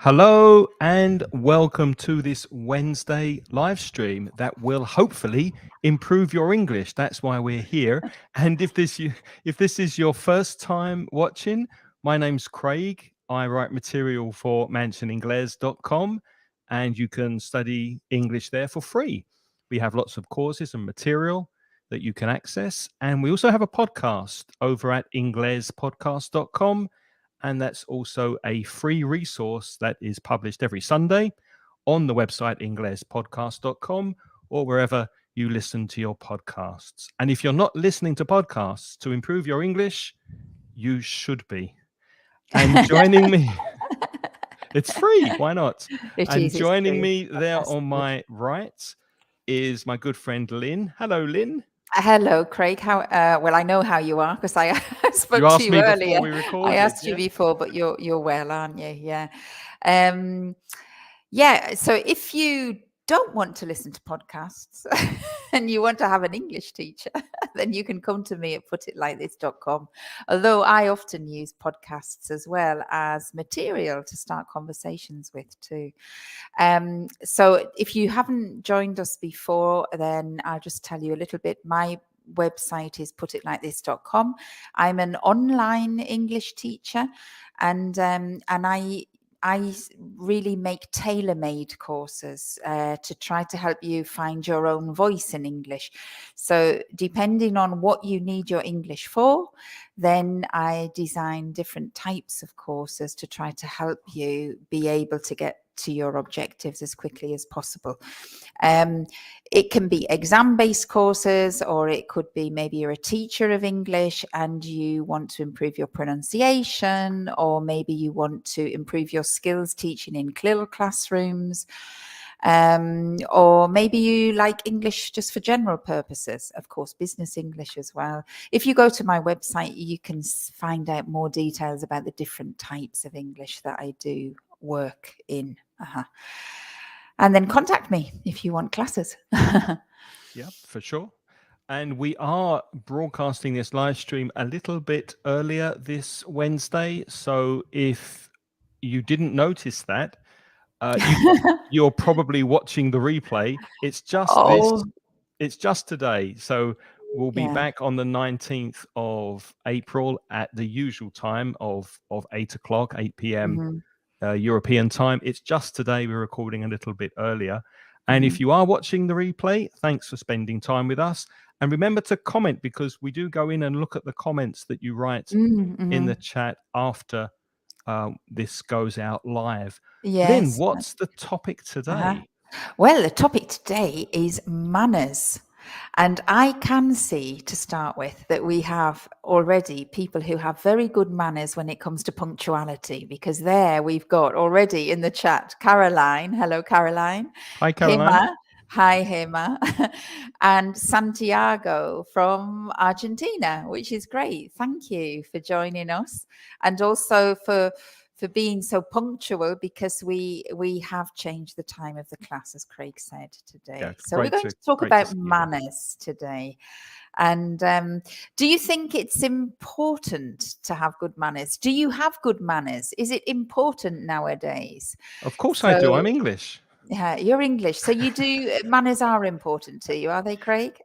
Hello and welcome to this Wednesday live stream that will hopefully improve your English. That's why we're here. And if this is your first time watching, my name's Craig. I write material for mansioningles.com and you can study English there for free. We have lots of courses and material that you can access. And we also have a podcast over at inglespodcast.com. And that's also a free resource that is published every Sunday on the website inglespodcast.com or wherever you listen to your podcasts. And if you're not listening to podcasts to improve your English, you should be. And joining me, it's free. Why not? And It's joining free. me there That's on good. my right is my good friend Lynne. Hello, Lynne. Hello, Craig. How? Well, I know how you are because I spoke You to asked you me earlier. before we I recorded. asked you before, but you're well, aren't you? Yeah. Yeah. So if you don't want to listen to podcasts and you want to have an English teacher, then you can come to me at putitlikethis.com. Although I often use podcasts as well as material to start conversations with too. So if you haven't joined us before, then I'll just tell you a little bit. My website is putitlikethis.com. I'm an online English teacher, and I really make tailor-made courses to try to help you find your own voice in English. So depending on what you need your English for, then I design different types of courses to try to help you be able to get to your objectives as quickly as possible. It can be exam-based courses, or it could be maybe you're a teacher of English and you want to improve your pronunciation, or maybe you want to improve your skills teaching in CLIL classrooms. Or maybe you like English just for general purposes, of course, business English as well. If you go to my website, you can find out more details about the different types of English that I do work in. And then contact me if you want classes. Yeah, for sure. And we are broadcasting this live stream a little bit earlier this Wednesday. So if you didn't notice that, you're probably watching the replay. It's just today. So we'll be Yeah. back on the 19th of April at the usual time of 8 o'clock, 8 p.m. European time. It's just today. We're recording a little bit earlier. And if you are watching the replay, thanks for spending time with us. And remember to comment, because we do go in and look at the comments that you write in the chat after this goes out live. Lynne, Yes. what's the topic today? Well, the topic today is manners. And I can see, to start with, that we have already people who have very good manners when it comes to punctuality, because there we've got already in the chat Caroline. Hello, Caroline. Hi, Caroline. Hema. Hi, Hema. And Santiago from Argentina, which is great. Thank you for joining us. And also for being so punctual, because we have changed the time of the class, as Craig said today. Yeah, So we're going to talk about see you. manners today. And do you think it's important to have good manners? Do you have good manners? Is it important nowadays? Of course I do. I'm English. Yeah, you're English. So you do, manners are important to you, are they, Craig?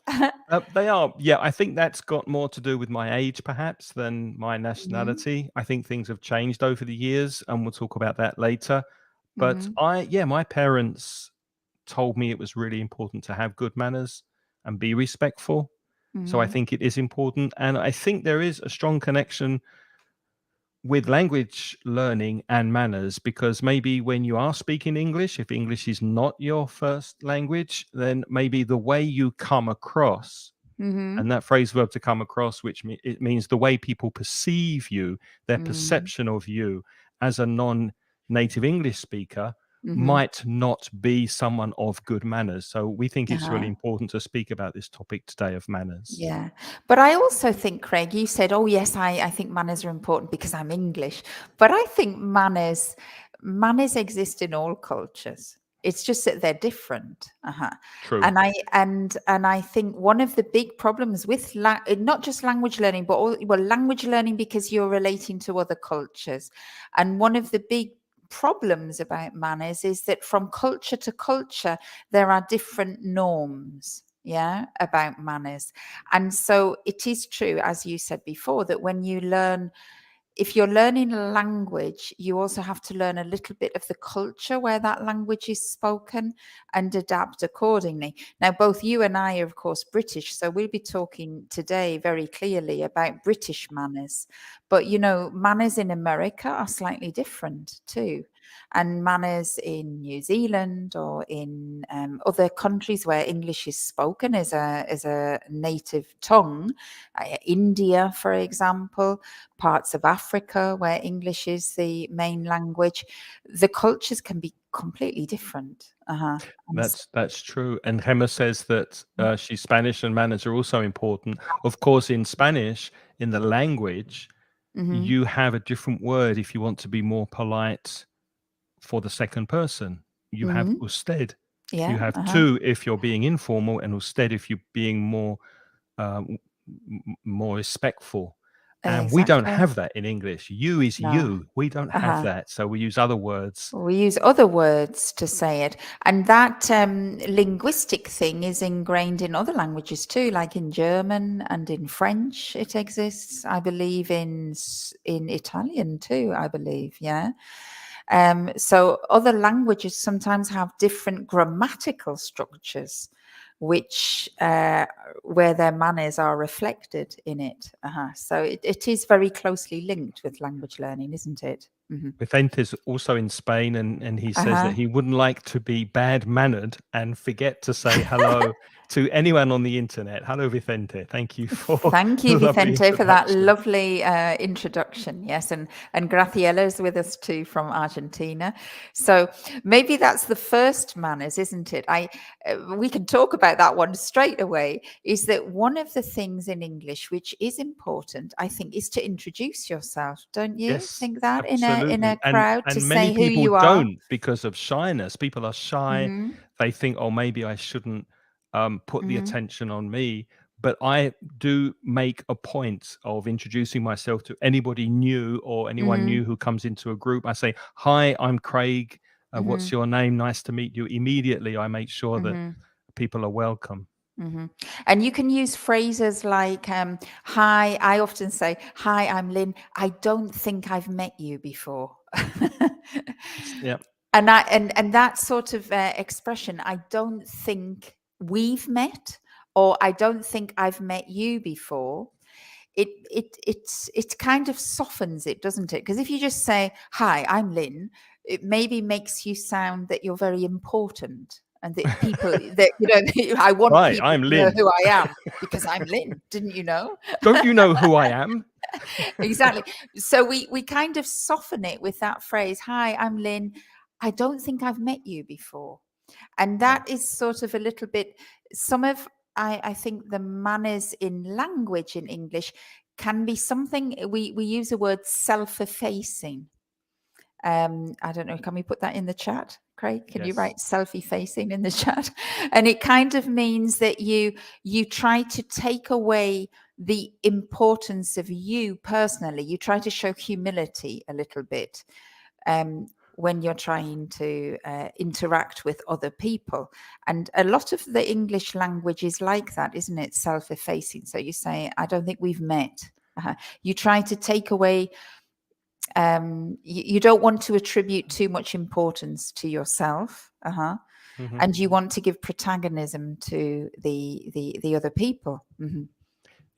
They are. Yeah, I think that's got more to do with my age, perhaps, than my nationality. I think things have changed over the years, and we'll talk about that later. But my parents told me it was really important to have good manners and be respectful. So I think it is important. And I think there is a strong connection with language learning and manners, because maybe when you are speaking English, if English is not your first language, then maybe the way you come across, and that phrase verb to come across, which it means the way people perceive you, their perception of you as a non-native English speaker, might not be someone of good manners. So we think it's really important to speak about this topic today of manners. Yeah. But I also think, Craig, you said, oh, yes, I think manners are important because I'm English. But I think manners exist in all cultures. It's just that they're different. True. And I think one of the big problems with not just language learning, but language learning because you're relating to other cultures. And one of the big problems about manners is that from culture to culture, there are different norms, yeah, about manners. And so it is true, as you said before, that when you learn, if you're learning a language, you also have to learn a little bit of the culture where that language is spoken and adapt accordingly. Now, both you and I are, of course, British, so we'll be talking today very clearly about British manners. But, you know, manners in America are slightly different too. And manners in New Zealand or in other countries where English is spoken as a native tongue, India, for example, parts of Africa where English is the main language, the cultures can be completely different. And That's true. And Gemma says that she's Spanish and manners are also important. Of course, in Spanish, in the language, you have a different word if you want to be more polite for the second person. You have usted. yeah, You have tú if you're being informal, and usted if you're being more more respectful. And we don't exactly. have that in English. You is No. you. We don't have that. So we use other words. We use other words to say it. And that linguistic thing is ingrained in other languages too, like in German and in French it exists. I believe in Italian too, I believe, yeah. So other languages sometimes have different grammatical structures, which where their manners are reflected in it. So it is very closely linked with language learning, isn't it? Vicente's also in Spain, and he says Uh-huh. that he wouldn't like to be bad-mannered and forget to say hello to anyone on the internet. Hello, Vicente. Thank you for Thank the you, lovely Vicente, for that introduction. lovely introduction. Yes, and Graciella's with us too from Argentina. So maybe that's the first manners, isn't it? We can talk about that one straight away. Is that one of the things in English which is important? I think is to introduce yourself. Don't you Yes, think that in a absolutely. crowd to And many say who people you are? don't because of shyness. People are shy. Mm-hmm, They think, oh, maybe I shouldn't put the mm-hmm, attention on me. But I do make a point of introducing myself to anybody new or anyone mm-hmm, new who comes into a group. I say, hi, I'm Craig. mm-hmm, What's your name? Nice to meet you. Immediately, I make sure that mm-hmm. people are welcome. Mm-hmm. And you can use phrases like, hi, I often say, hi, I'm Lynn. I don't think I've met you before. Yeah, And that sort of expression, I don't think we've met, or I don't think I've met you before. It kind of softens it, doesn't it? Because if you just say, hi, I'm Lynn, it maybe makes you sound that you're very important and that people that I want right. people I'm to know Lynn. who I am because I'm Lynn. Didn't you know? Don't you know who I am? Exactly. So we kind of soften it with that phrase, hi, I'm Lynn. I don't think I've met you before. And Yeah. that is sort of a little bit, some of, I think the manners in language in English can be something, we use the word self-effacing. I don't know, can we put that in the chat? Craig, can you Yes. write self-effacing in the chat? And it kind of means that you try to take away the importance of you personally. You try to show humility a little bit when you're trying to interact with other people. And a lot of the English language is like that, isn't it? Self-effacing. So you say, I don't think we've met. You try to take away, you don't want to attribute too much importance to yourself. Hmm. And you want to give protagonism to the other people. I think.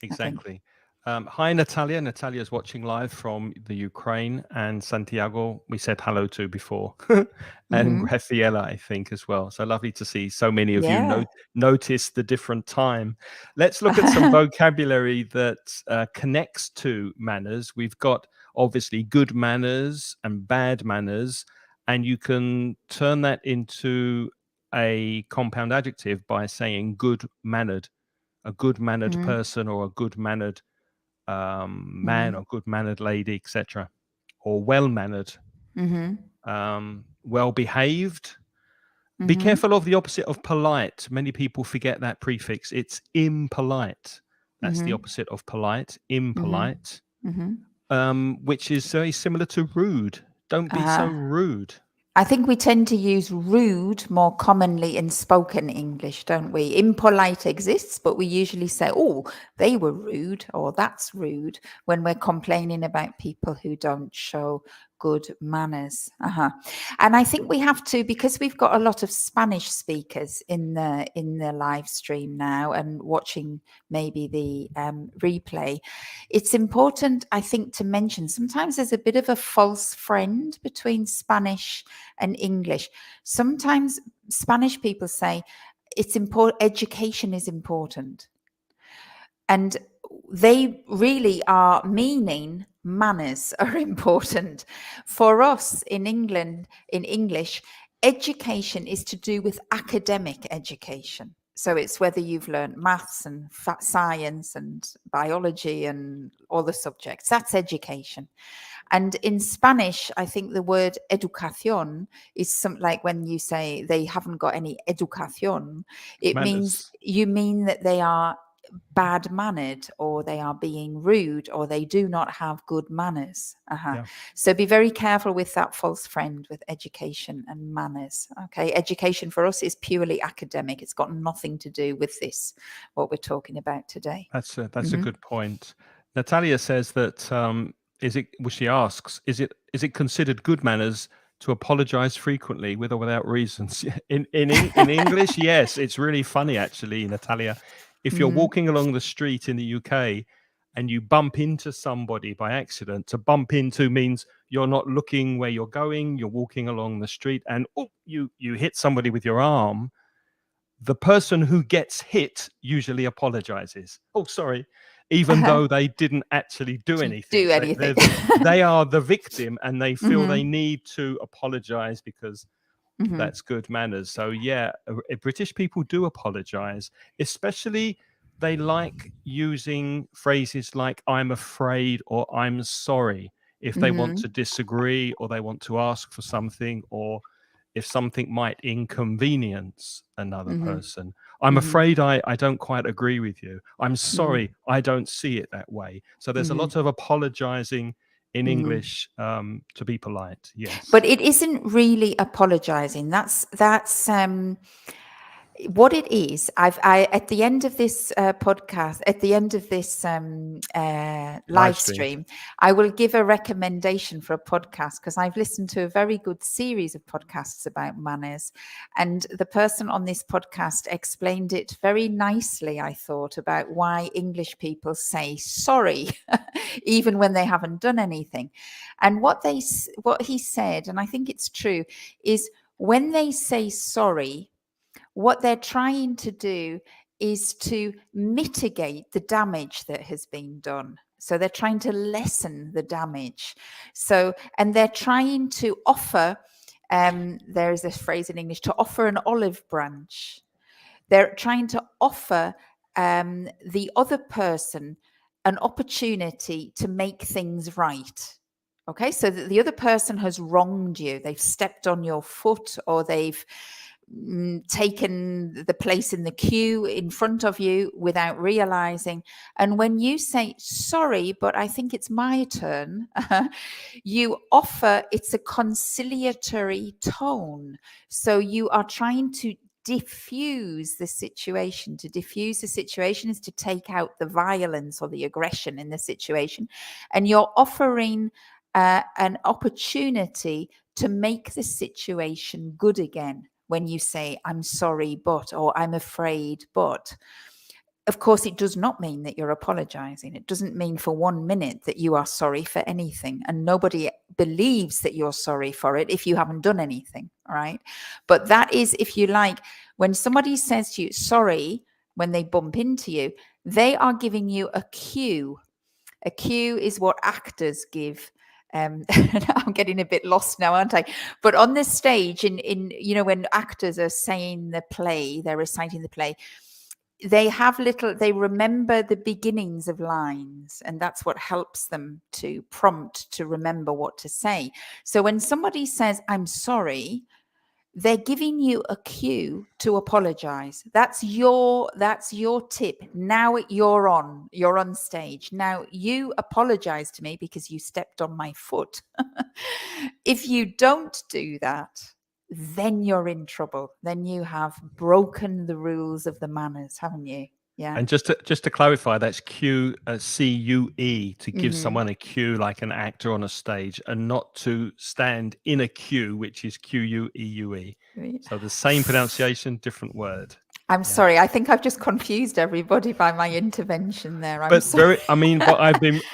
Exactly. Hi, Natalia. Natalia's watching live from the Ukraine, and Santiago, we said hello to before, and Hmm. Graciela, I think, as well. So lovely to see so many of you Yeah. notice the different time. Let's look at some vocabulary that connects to manners. We've got obviously good manners and bad manners, and you can turn that into a compound adjective by saying good mannered, a good mannered Hmm. person, or a good mannered man, Hmm. or good mannered lady, etc., or well mannered, Hmm. well behaved. Be Hmm. careful of the opposite of polite. Many people forget that prefix. It's impolite. That's the Hmm. opposite of polite, Hmm. impolite, Hmm. which is very similar to rude. Don't be so rude. I think we tend to use rude more commonly in spoken English, don't we? Impolite exists, but we usually say, oh, they were rude, or that's rude, when we're complaining about people who don't show good manners. And I think we have to, because we've got a lot of Spanish speakers in the live stream now and watching maybe the replay, it's important, I think, to mention sometimes there's a bit of a false friend between Spanish and English. Sometimes Spanish people say it's important, education is important. And they really are meaning manners are important. For us in England, in English, education is to do with academic education. So it's whether you've learned maths and science and biology and all the subjects. That's education. And in Spanish, I think the word educación is something like when you say they haven't got any educación, it means you mean that they are bad mannered, or they are being rude, or they do not have good manners. Yeah. So be very careful with that false friend with education and manners. Okay, education for us is purely academic. It's got nothing to do with this, what we're talking about today. That's a good point. Natalia says that she asks, is it considered good manners to apologize frequently with or without reasons? In English, yes. It's really funny, actually, Natalia. If you're walking along the street in the UK and you bump into somebody by accident, to bump into means you're not looking where you're going, you're walking along the street, and you hit somebody with your arm. The person who gets hit usually apologizes. Oh, sorry. Even though they didn't actually do anything. They are the victim, and they feel they need to apologize because that's good manners. So yeah, British people do apologize, especially they like using phrases like I'm afraid or I'm sorry if they want to disagree, or they want to ask for something, or if something might inconvenience another person. I'm afraid I don't quite agree with you. I'm sorry, I don't see it that way. So there's a lot of apologizing in English to be polite. Yes. But it isn't really apologizing. That's what it is. I at the end of this podcast, at the end of this live stream, I will give a recommendation for a podcast, because I've listened to a very good series of podcasts about manners, and the person on this podcast explained it very nicely, I thought, about why English people say sorry even when they haven't done anything. And what he said, and I think it's true, is when they say sorry, what they're trying to do is to mitigate the damage that has been done. So they're trying to lessen the damage. So, and they're trying to offer, there is this phrase in English, to offer an olive branch. They're trying to offer the other person an opportunity to make things right. Okay, so that the other person has wronged you. They've stepped on your foot, or they've taken the place in the queue in front of you without realizing. And when you say sorry, but I think it's my turn, you offer, it's a conciliatory tone. So you are trying to diffuse the situation. To diffuse the situation is to take out the violence or the aggression in the situation, and you're offering an opportunity to make the situation good again. When you say, I'm sorry, but, or I'm afraid, but. Of course, it does not mean that you're apologizing. It doesn't mean for 1 minute that you are sorry for anything. And nobody believes that you're sorry for it if you haven't done anything, right? But that is, if you like, when somebody says to you, sorry, when they bump into you, they are giving you a cue. A cue is what actors give. I'm getting a bit lost now, aren't I? But on this stage, in when actors are saying the play, they're reciting the play, they remember the beginnings of lines, and that's what helps them to prompt to remember what to say. So when somebody says, I'm sorry, they're giving you a cue to apologize. That's your tip. Now you're on stage. Now you apologize to me because you stepped on my foot. If you don't do that, then you're in trouble. Then you have broken the rules of the manners, haven't you? Yeah. And just to clarify, that's CUE, to give Mm-hmm. someone a cue, like an actor on a stage, and not to stand in a queue, which is QUEUE. So the same pronunciation, different word. I'm Yeah. sorry. I think I've just confused everybody by my intervention there. I'm But sorry. but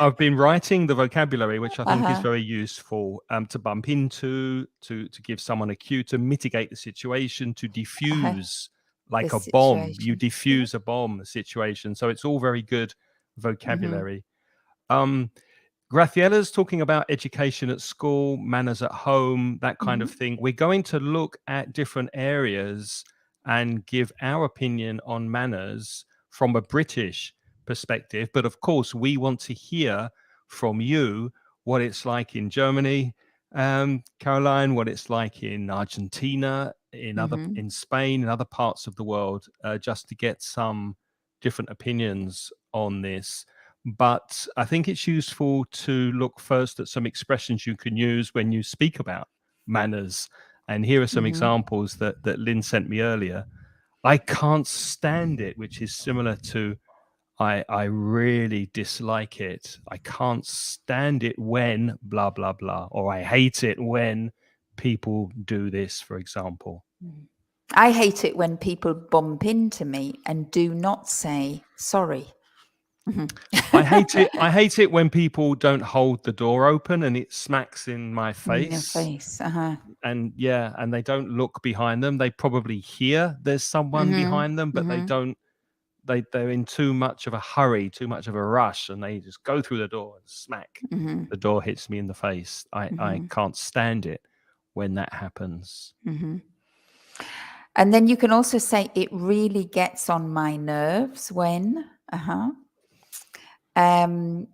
I've been writing the vocabulary, which I think is Uh-huh. very useful, to bump into, to give someone a cue, to mitigate the situation, to Uh-huh. diffuse, like The a bomb. You situation. Yeah. diffuse a bomb situation. So it's all very good Mm-hmm. vocabulary. Graciella's talking about education at school, manners at home, that kind of Mm-hmm. thing. We're going to look at different areas and give our opinion on manners from a British perspective. But of course, we want to hear from you what it's like in Germany, Caroline, what it's like in Argentina, Mm-hmm. in Spain, in other parts of the world, just to get some different opinions on this. But I think it's useful to look first at some expressions you can use when you speak about manners. And here are some Mm-hmm. examples that Lynne sent me earlier. I can't stand it, which is similar to I really dislike it. I can't stand it when blah, blah, blah. Or I hate it when people do this, for example. I hate it when people bump into me and do not say sorry. I hate it. I hate it when people don't hold the door open and it smacks in my In your face. face. Uh-huh. And yeah, and they don't look behind them. They probably hear there's someone Mm-hmm. behind them, but they Mm-hmm. don't. They're in too much of a hurry, too much of a rush, and they just go through the door and smack. Mm-hmm. The door hits me in the face. I Mm-hmm. can't stand it when that happens. Mm-hmm. And then you can also say it really gets on my nerves when. Uh-huh. And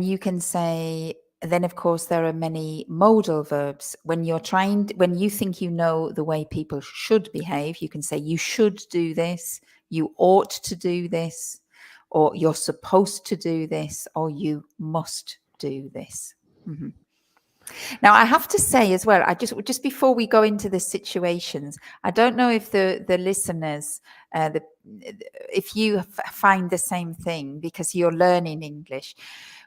you can say, then of course there are many modal verbs. When you think you know the way people should behave, you can say you should do this, you ought to do this, or you're supposed to do this, or you must do this. Mm-hmm. Now, I have to say as well, I just before we go into the situations, I don't know if the listeners, if you find the same thing because you're learning English.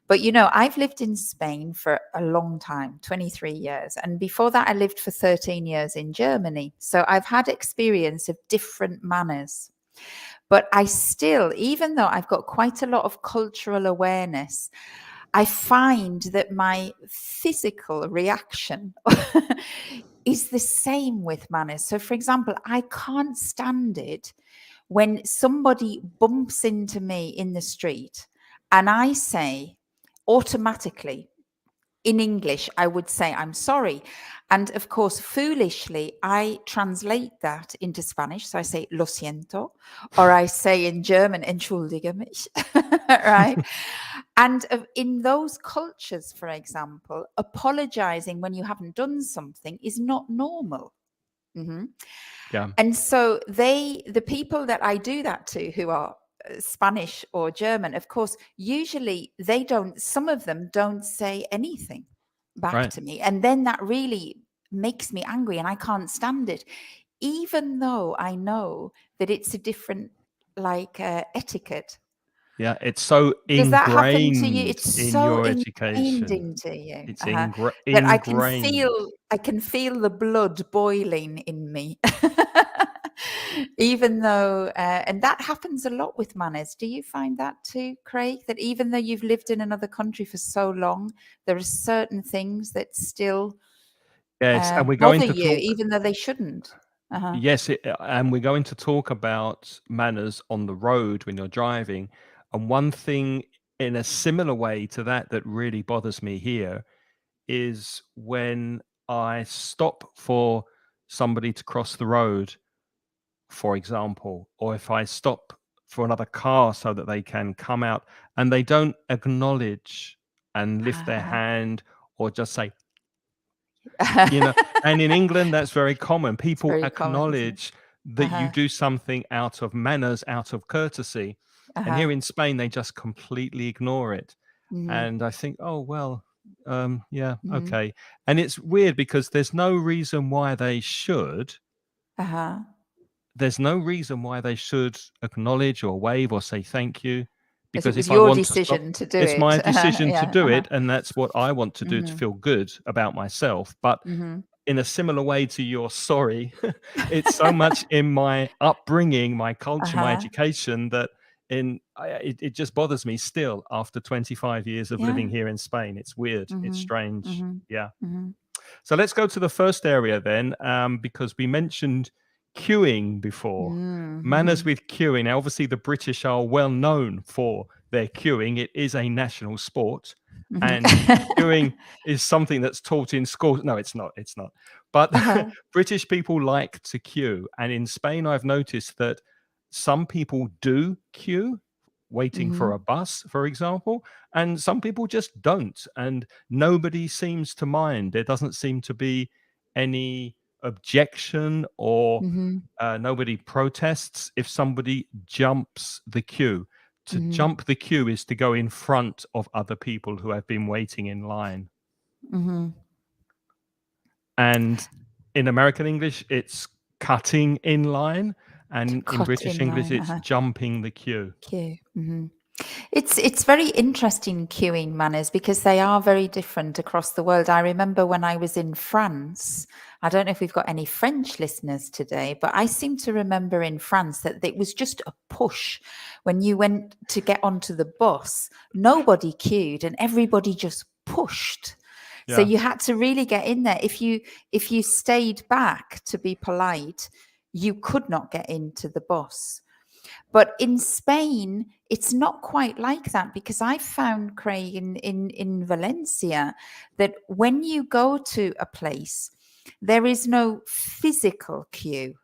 But I've lived in Spain for a long time, 23 years. And before that, I lived for 13 years in Germany. So I've had experience of different manners. But I still, even though I've got quite a lot of cultural awareness, I find that my physical reaction is the same with manners. So, for example, I can't stand it when somebody bumps into me in the street and I say automatically, in English, I would say, I'm sorry. And of course, foolishly, I translate that into Spanish. So I say, lo siento, or I say in German, entschuldige mich, right? And in those cultures, for example, apologizing when you haven't done something is not normal. Mm-hmm. Yeah, And so the people that I do that to, who are Spanish or German, of course, usually some of them don't say anything back right. to me. And then that really makes me angry and I can't stand it, even though I know that it's a different etiquette. Yeah, it's so Does that happen to you? ingrained It's in so your ingrained education. into you, It's that ingrained. I can feel the blood boiling in me, even though, and that happens a lot with manners. Do you find that too, Craig? That even though you've lived in another country for so long, there are certain things that still Yes, and we're going bother to you, talk. even though they shouldn't. Uh-huh. Yes, and we're going to talk about manners on the road when you're driving. And one thing in a similar way to that really bothers me here is when I stop for somebody to cross the road, for example, or if I stop for another car so that they can come out and they don't acknowledge and lift their Uh-huh. hand or just say, you know. And in England, that's very common. It's People very common, isn't it? acknowledge that you Uh-huh. do something out of manners, out of courtesy. And Uh-huh. here in Spain, they just completely ignore it. Mm-hmm. And I think, oh, well, yeah, Mm-hmm. okay. And it's weird because there's no reason why they should. Uh-huh. There's no reason why they should acknowledge or wave or say thank you. As it Because was if I your want to stop, decision to do it's it. my decision to Yeah. do Uh-huh. it. And that's what I want to do to Mm-hmm. feel good about myself. But Mm-hmm. in a similar way to your sorry, it's so much in my upbringing, my culture, my Uh-huh. education that it just bothers me still after 25 years of Yeah. living here in Spain. It's weird. It's Mm-hmm. strange. Mm-hmm. Yeah. Mm-hmm. So let's go to the first area then, because we mentioned queuing before. Mm-hmm. Manners with queuing. Now, obviously, the British are well known for their queuing. It is a national sport, and queuing is something that's taught in schools. No, it's not. It's not. But Uh-huh. British people like to queue, and in Spain, I've noticed that some people do queue, waiting for a Mm-hmm. bus, for example, and some people just don't. And nobody seems to mind. There doesn't seem to be any objection, or Mm-hmm. nobody protests if somebody jumps the queue. To Mm-hmm. jump the queue is to go in front of other people who have been waiting in line. Mm-hmm. And in American English, it's cutting in line. To And in cut British in English, line. it's Uh-huh. jumping the queue. Queue. Mm-hmm. It's very interesting queuing manners because they are very different across the world. I remember when I was in France, I don't know if we've got any French listeners today, but I seem to remember in France that it was just a push. When you went to get onto the bus, nobody queued and everybody just pushed. So Yeah. you had to really get in there. If you stayed back to be polite, you could not get into the bus. But in Spain, it's not quite like that because I found, Craig, in Valencia, that when you go to a place, there is no physical queue.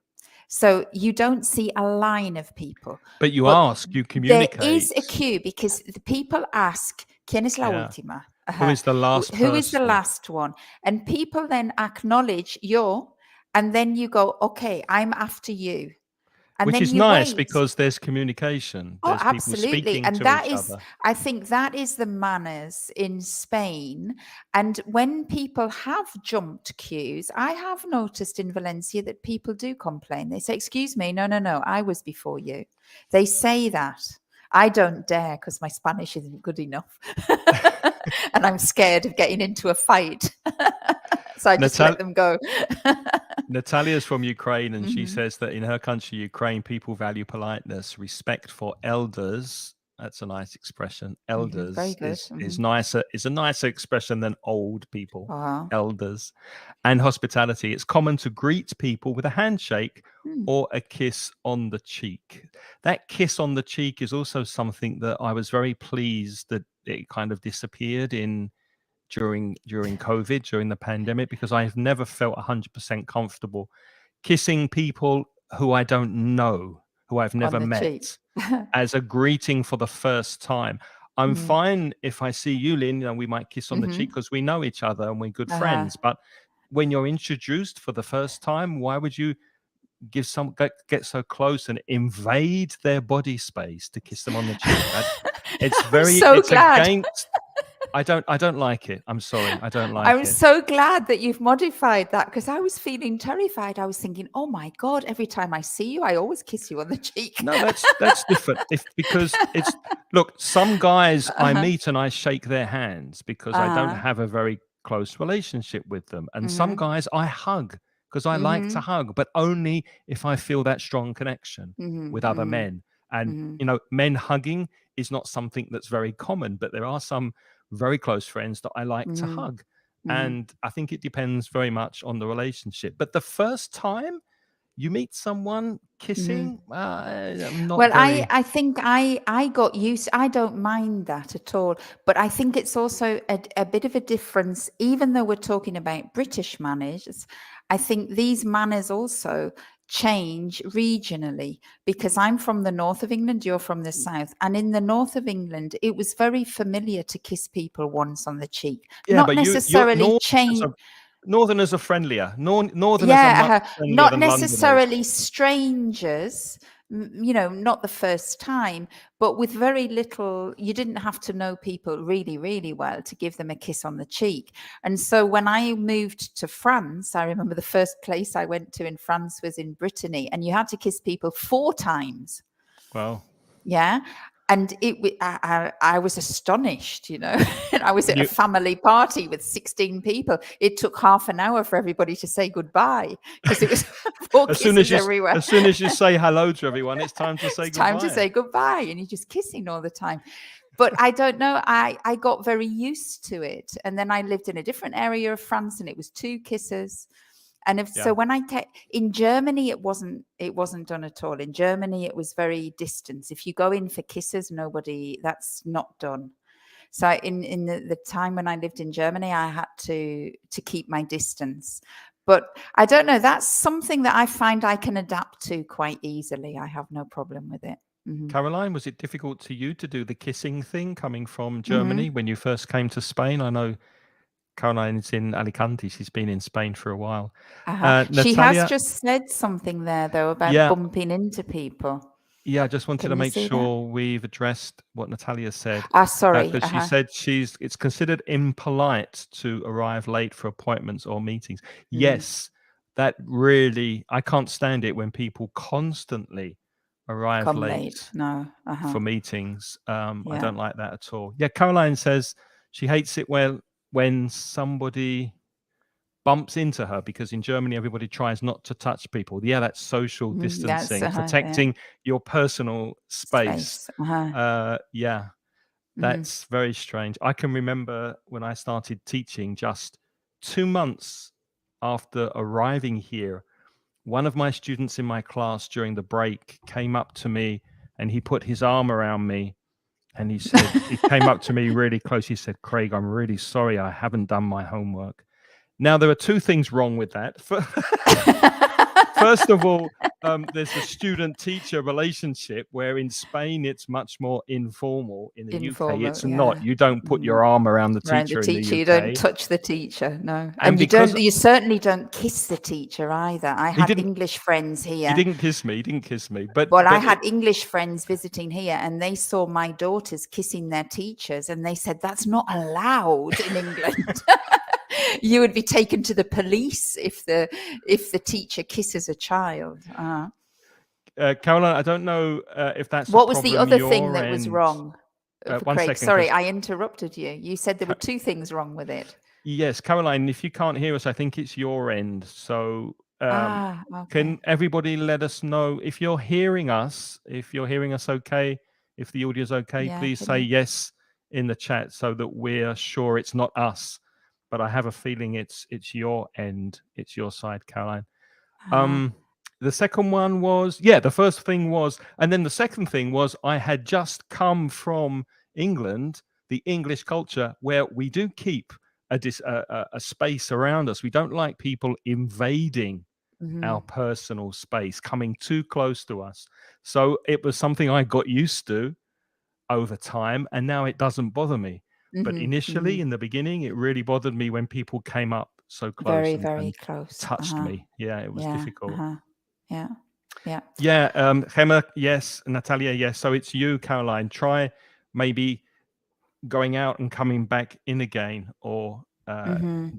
So you don't see a line of people. But you But ask, you there is a communicate. queue because the people ask, ¿Quién es la Yeah. última? Who is the last Who is the person? last one? And people then acknowledge yo, and then you go, okay, I'm after you. And Which then is you nice wait. because there's communication. Oh, There's people absolutely. speaking And to that each is, other. I think that is the manners in Spain. And when people have jumped queues, I have noticed in Valencia that people do complain. They say, excuse me, no, I was before you. They say that. I don't dare because my Spanish isn't good enough. And I'm scared of getting into a fight. So I just let them go. Natalia's from Ukraine, and she Mhm. says that in her country, Ukraine, people value politeness, respect for elders. That's a nice expression. Mhm. Very Elders good. is nicer, is a nicer expression than old people. Wow. Elders. And hospitality. It's common to greet people with a handshake Hmm. or a kiss on the cheek. That kiss on the cheek is also something that I was very pleased that it kind of disappeared during COVID, during the pandemic, because I have never felt 100% comfortable kissing people who I don't know, who I've On never the cheek. met, as a greeting for the first time. I'm Mhm. fine if I see you, Lynne, and we might kiss on the cheek Mhm. because we know each other and we're good Uh-huh. friends. But when you're introduced for the first time, why would you get so close and invade their body space to kiss them on the cheek? I'm so It's glad. against. I don't like it. I'm sorry. I don't like I'm it. so glad that you've modified that because I was feeling terrified. I was thinking, oh my God, every time I see you, I always kiss you on the cheek. No, that's different. Because it's, look, some guys I Uh-huh. meet and I shake their hands because I don't Uh-huh. have a very close relationship with them. And some Mhm. guys I hug because I like to Mhm. hug, but only if I feel that strong connection Mhm. with other Mhm. men. And Mhm. men hugging is not something that's very common, but there are some very close friends that I like to Mhm. hug. Mhm. And I think it depends very much on the relationship. But the first time you meet someone Mhm. kissing, I'm not Well, very. I think I got used. I don't mind that at all, but I think it's also a bit of a difference. Even though we're talking about British manners, I think these manners also change regionally because I'm from the north of England, you're from the south, and in the north of England, it was very familiar to kiss people once on the cheek, Yeah, not but you're necessarily Northerners chain. are. Northerners are friendlier. Northerners are Yeah, much friendlier not than Londoners. necessarily strangers, not the first time, but with very little, you didn't have to know people really, really well to give them a kiss on the cheek. And so when I moved to France, I remember the first place I went to in France was in Brittany, and you had to kiss people 4 times. Well, Yeah. And I was astonished, and I was at a you family party with 16 people. It took half an hour for everybody to say goodbye because it was 4 as soon as kisses you everywhere. as soon as you say hello to everyone, it's time to say It's time to goodbye. say goodbye, and you're just kissing all the time. But I don't know. I got very used to it, and then I lived in a different area of France, and it was 2 kisses. And Yeah. so when in Germany, it wasn't done at all. In Germany, it was very distant. If you go in for kisses, that's not done. So in the time when I lived in Germany, I had to keep my distance. But I don't know. That's something that I find I can adapt to quite easily. I have no problem with it. Caroline, was it difficult to you to do the kissing thing coming from Germany Mm-hmm. when you first came to Spain? I know Caroline's in Alicante. She's been in Spain for a while. She has Natalia, just said something there, though, about yeah, bumping into people. yeah. I just wanted Can to you make see that? sure we've addressed what Natalia said, Sorry. because she said it's considered impolite to arrive late for appointments or meetings. Yes, that really, I can't stand it when people constantly arrive Come late. late No. for meetings. I Yeah. don't like that at all. Yeah, Caroline says she hates it when somebody bumps into her, because in Germany everybody tries not to touch people. Yeah, that's social That's distancing, yeah. protecting your personal space. Space. Yeah, Mm-hmm. that's very strange. I can remember when I started teaching, just 2 months after arriving here, one of my students in my class during the break came up to me and he put his arm around me and he came up to me really close. He said, "Craig, I'm really sorry. I haven't done my homework." Now, there are 2 things wrong with that. First of all, there's the student-teacher relationship, where in Spain it's much more informal. In the UK, Informal. it's not. Yeah. You don't put your arm around the Around the teacher in the teacher, you don't UK. touch the teacher, no, And and because you certainly don't kiss the teacher either. I he had didn't, English friends he here. didn't kiss me. He didn't kiss me. Well, I But had English friends visiting here, and they saw my daughters kissing their teachers, and they said that's not allowed in England. You would be taken to the police if the teacher kisses a child. Caroline, I don't know if that's a What was the problem other thing your that was end. wrong for One Craig? second, Sorry, because I interrupted you. You said there were 2 things wrong with it. yes, Caroline, if you can't hear us, I think it's your end. So can Okay. everybody let us know if you're hearing us? If you're hearing us okay, if the audio's okay, Yeah, please can say you? yes in the chat so that we're sure it's not us. But I have a feeling it's your end, it's your side, Caroline. The second one was, yeah, the first thing was, and then the second thing was, I had just come from England, the English culture, where we do keep a space around us. We don't like people invading our personal space, coming too close to us. So it was something I got used to over time, and now it doesn't bother me. But initially, in the beginning, it really bothered me when people came up so close Very, and, very close. touched me. Yeah, it was Yeah. difficult. Yeah. Yeah. Yeah, Gemma, yes. Natalia, yes. So it's you, Caroline. Try maybe going out and coming back in again, or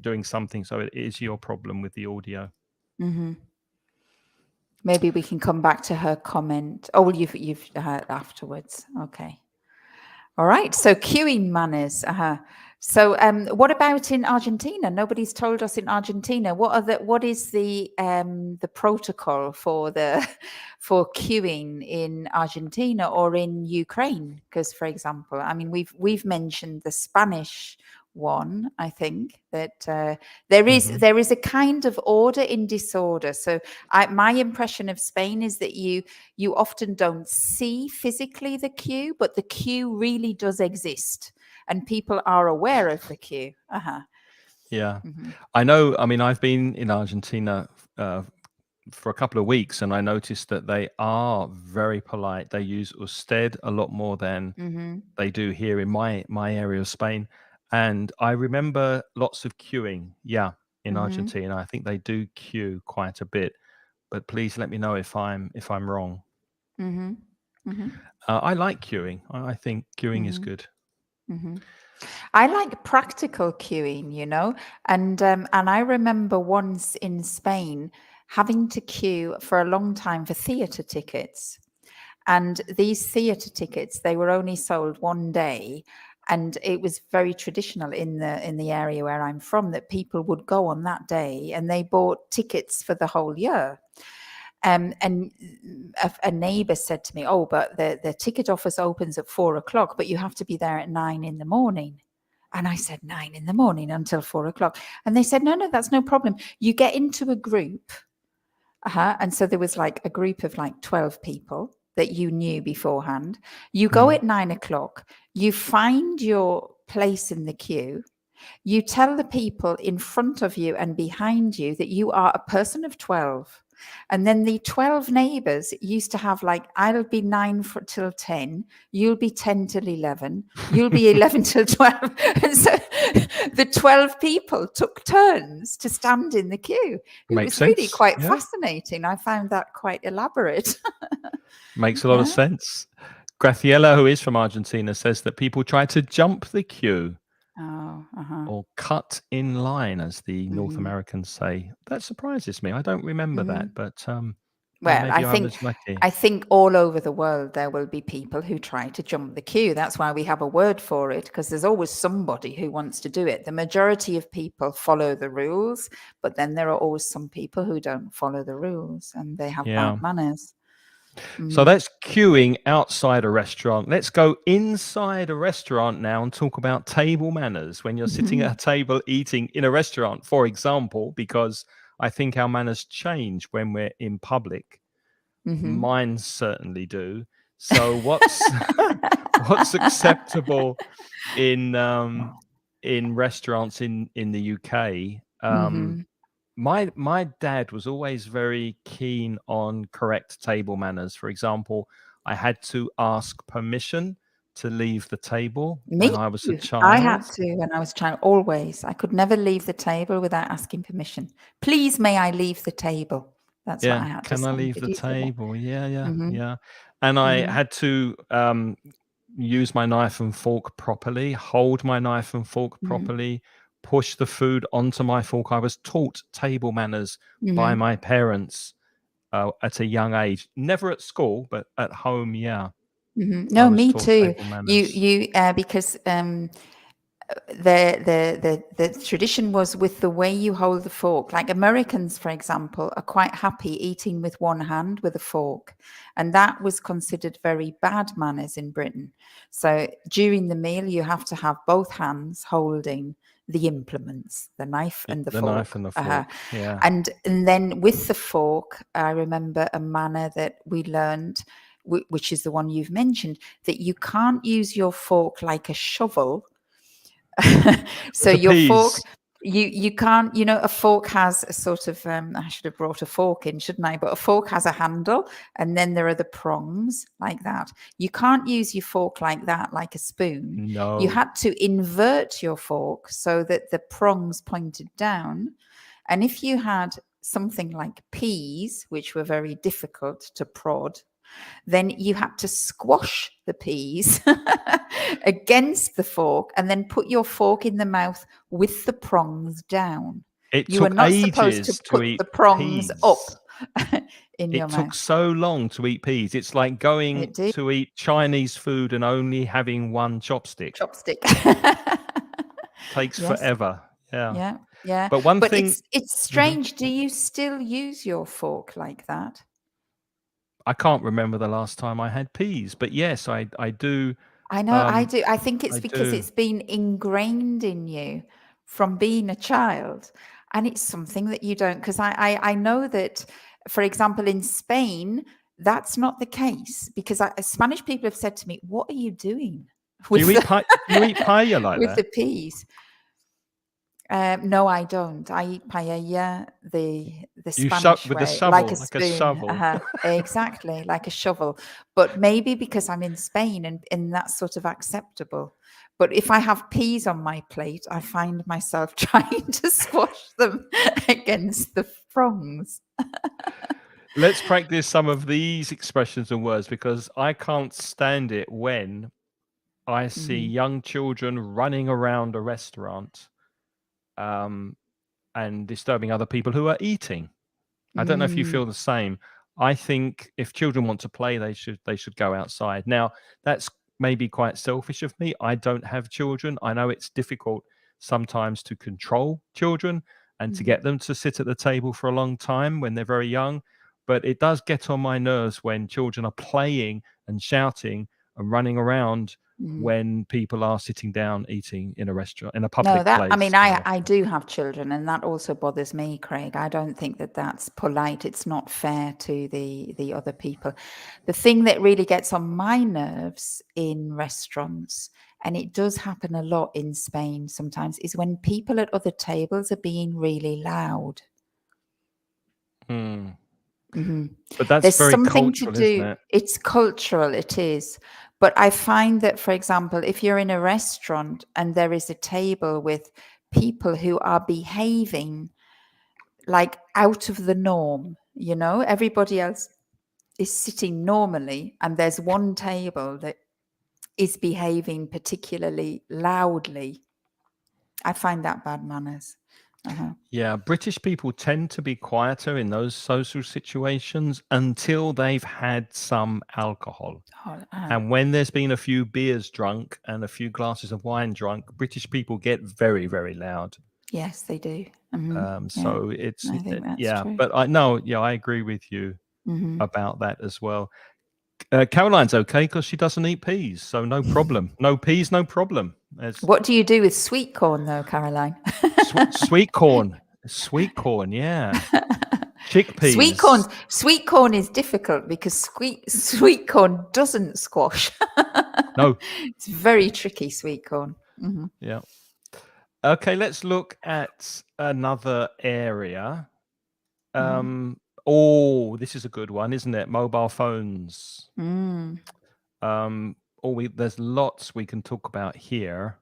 doing something. So it is your problem with the audio. Maybe we can come back to her comment. Oh, well, you've heard afterwards. Okay. All right. So queuing manners. So what about in Argentina? Nobody's told us in Argentina. What is the protocol for for queuing in Argentina or in Ukraine? Because, for example, I mean, we've mentioned the Spanish one. I think that there is a kind of order in disorder. So my impression of Spain is that you often don't see physically the queue, but the queue really does exist, and people are aware of the queue. Yeah, I know. I mean, I've been in Argentina for a couple of weeks, and I noticed that they are very polite. They use usted a lot more than they do here in my area of Spain. And I remember lots of queuing. Yeah. in Argentina. I think they do queue quite a bit, but please let me know if I'm wrong. Mm-hmm. Mm-hmm. I like queuing. I think queuing is Mm-hmm. good. Mm-hmm. I like practical queuing, and I remember once in Spain having to queue for a long time for theatre tickets. And these theatre tickets, they were only sold one day, and it was very traditional in the area where I'm from that people would go on that day and they bought tickets for the whole year. And a neighbour said to me, "Oh, but the ticket office opens at 4 o'clock, but you have to be there at 9 in the morning." And I said, 9 in the morning until 4 o'clock. And they said, no, that's no problem. You get into a group. And so there was like a group of like 12 people that you knew beforehand. You go at 9 o'clock, you find your place in the queue. You tell the people in front of you and behind you that you are a person of 12. And then the 12 neighbors used to have like, I'll be 9 till 10, you'll be 10 till 11, you'll be 11 till 12. And so the 12 people took turns to stand in the queue. It Makes was really sense. quite Yeah. fascinating. I found that quite elaborate. Makes a lot of sense. Graciela, who is from Argentina, says that people try to jump the queue or cut in line, as the North Americans say. That surprises me. I don't remember that, but Well, maybe I was lucky. I think all over the world there will be people who try to jump the queue. That's why we have a word for it, because there's always somebody who wants to do it. The majority of people follow the rules, but then there are always some people who don't follow the rules and they have bad manners. So that's queuing outside a restaurant. Let's go inside a restaurant now and talk about table manners when you're sitting at a table eating in a restaurant, for example, because I think our manners change when we're in public. Mine certainly do. So what's acceptable in restaurants in the UK? My dad was always very keen on correct table manners. For example, I had to ask permission to leave the table when I was a child. I had to when I was a child, always. I could never leave the table without asking permission. Please, may I leave the table? That's what I had to Can say. I leave Did the you say that? table? Yeah. And I had to use my knife and fork properly, hold my knife and fork properly, push the food onto my fork. I was taught table manners by my parents at a young age. Never at school, but at home, yeah. No, me too. Table manners. You because the tradition was with the way you hold the fork. Like Americans, for example, are quite happy eating with one hand with a fork, and that was considered very bad manners in Britain. So during the meal, you have to have both hands holding the implements, the knife and the fork. Knife and the fork, yeah. And then with the fork, I remember a manner that we learned, which is the one you've mentioned, that you can't use your fork like a shovel. So your fork, you can't, a fork has a sort of, I should have brought a fork in, shouldn't I? But a fork has a handle, and then there are the prongs like that. You can't use your fork like that, like a spoon. No. You had to invert your fork so that the prongs pointed down. And if you had something like peas, which were very difficult to prod, then you had to squash the peas against the fork and then put your fork in the mouth with the prongs down. You were not supposed to put the prongs up in your mouth. It took so long to eat peas. It's like going to eat Chinese food and only having one chopstick. Takes forever. Yeah. But one thing, it's strange. Do you still use your fork like that? I can't remember the last time I had peas, but yes, I do. I know, I do. I think it's because it's been ingrained in you from being a child, and it's something that you don't. Because I know that, for example, in Spain, that's not the case. Because Spanish people have said to me, "What are you doing with you eat paella like with that? the peas?" No, I don't. I eat paella the You Spanish with a way, like a shovel, like a spoon. shovel. Exactly, like a shovel. But maybe because I'm in Spain and that's sort of acceptable. But if I have peas on my plate, I find myself trying to squash them against the prongs. Let's practice some of these expressions and words because I can't stand it when I see Mhm, young children running around a restaurant um, and disturbing other people who are eating. I don't know if you mm, feel the same. I think if children want to play, they should go outside. Now, that's maybe quite selfish of me. I don't have children. I know it's difficult sometimes to control children and to mhm, get them to sit at the table for a long time when they're very young. But it does get on my nerves when children are playing and shouting and running around mhm. when people are sitting down eating in a restaurant, in a No, public that I place mean, in a I restaurant. do have children, and that also bothers me, Craig. I don't think that that's polite. It's not fair to the other people. The thing that really gets on my nerves in restaurants, and it does happen a lot in Spain sometimes, is when people at other tables are being really loud. Hmm. Hmm. But that's There's very something to cultural, isn't do. it? It's cultural, it is. But I find that, for example, if you're in a restaurant and there is a table with people who are behaving like out of the norm, everybody else is sitting normally, and there's one table that is behaving particularly loudly, I find that bad manners. Uh-huh. Yeah, British people tend to be quieter in those social situations until they've had some alcohol. Oh, And when there's been a few beers drunk and a few glasses of wine drunk, British people get very, very loud. yes, they do. Hmm. Yeah, So it's, I think that's yeah, true. but I know, yeah, I agree with you Hmm. about that as well. Caroline's okay because she doesn't eat peas, so no problem. No peas, no problem. There's What do you do with sweet corn, though, Caroline? sweet corn, sweet corn, yeah, Sweet chickpeas. corn. Sweet corn is difficult because sweet corn doesn't squash. No, It's very tricky. Sweet corn. Hmm. yeah. Okay, let's look at another area. Hmm. Oh, this is a good one, isn't it? Mobile phones. Mm. There's lots we can talk about here.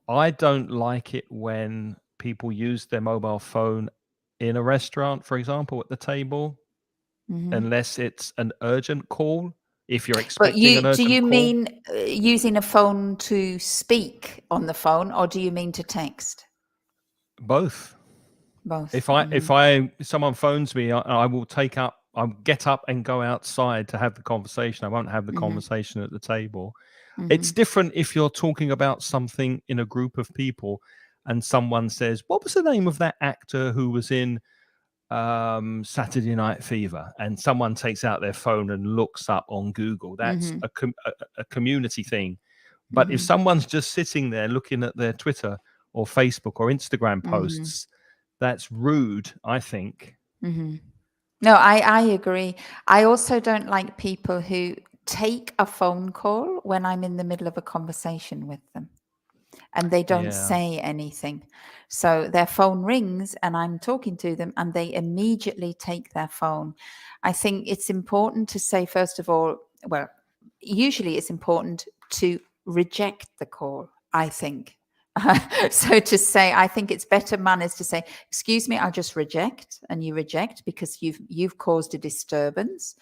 I don't like it when people use their mobile phone in a restaurant, for example, at the table, Hmm. unless it's an urgent call. If you're But expecting an do urgent you call, mean using a phone to speak on the phone, or do you mean to text? both. Both. If someone phones me, I will I'll get up and go outside to have the conversation. I won't have the Hmm. conversation at the table. It's Hmm. different if you're talking about something in a group of people and someone says, "What was the name of that actor who was in Saturday Night Fever?" And someone takes out their phone and looks up on Google. That's Hmm. a community thing. But if Hmm. someone's just sitting there looking at their Twitter or Facebook or Instagram Hmm. posts, that's rude, I think. Hmm. No, I agree. I also don't like people who take a phone call when I'm in the middle of a conversation with them and they don't Yeah. say anything. So their phone rings and I'm talking to them and they immediately take their phone. I think it's important to say, first of all, well, usually it's important to reject the call, I think. So to say, I think it's better manners to say, "Excuse me, I'll just reject," and you reject because you've caused a disturbance.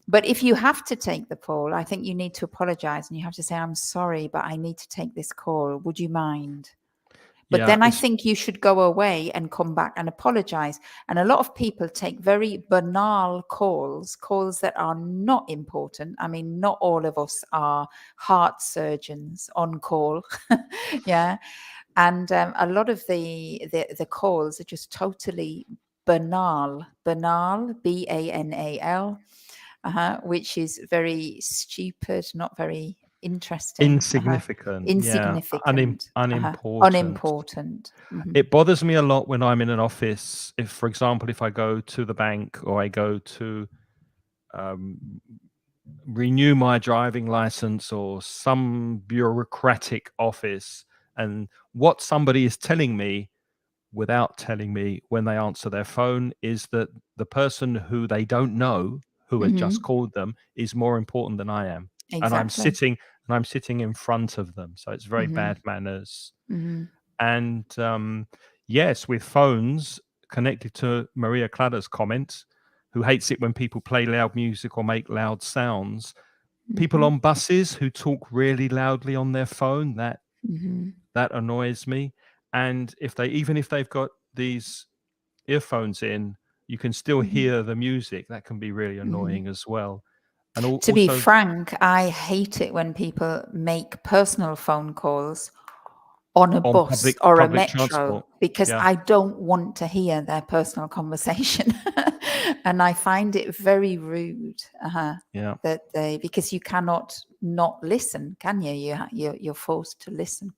But if you have to take the call, I think you need to apologize and you have to say, "I'm sorry, but I need to take this call. Would you mind?" But Yeah. then I think you should go away and come back and apologize. And a lot of people take very banal calls that are not important. I mean, not all of us are heart surgeons on call. Yeah. And a lot of the calls are just totally banal, BANAL, which is very stupid, not very interesting, Insignificant. Yeah. insignificant, Unimportant. unimportant. Hmm. It bothers me a lot when I'm in an office. If, for example, if I go to the bank or I go to um, renew my driving license or some bureaucratic office And what somebody is telling me without telling me when they answer their phone is that the person who they don't know, who has just Hmm. called them, is more important than I am. And Exactly. I'm sitting in front of them. So it's very Hmm. bad manners. Hmm. And yes, with phones, connected to Maria Clara's comment, who hates it when people play loud music or make loud sounds. People Hmm. on buses who talk really loudly on their phone, Hmm. that annoys me. And even if they've got these earphones in, you can still Hmm. hear the music. That can be really Hmm. annoying as well. And To be also frank, I hate it when people make personal phone calls on a on bus or a public metro transport. because Yeah, I don't want to hear their personal conversation. And I find it very rude yeah. that because you cannot not listen, can you? You're forced to listen.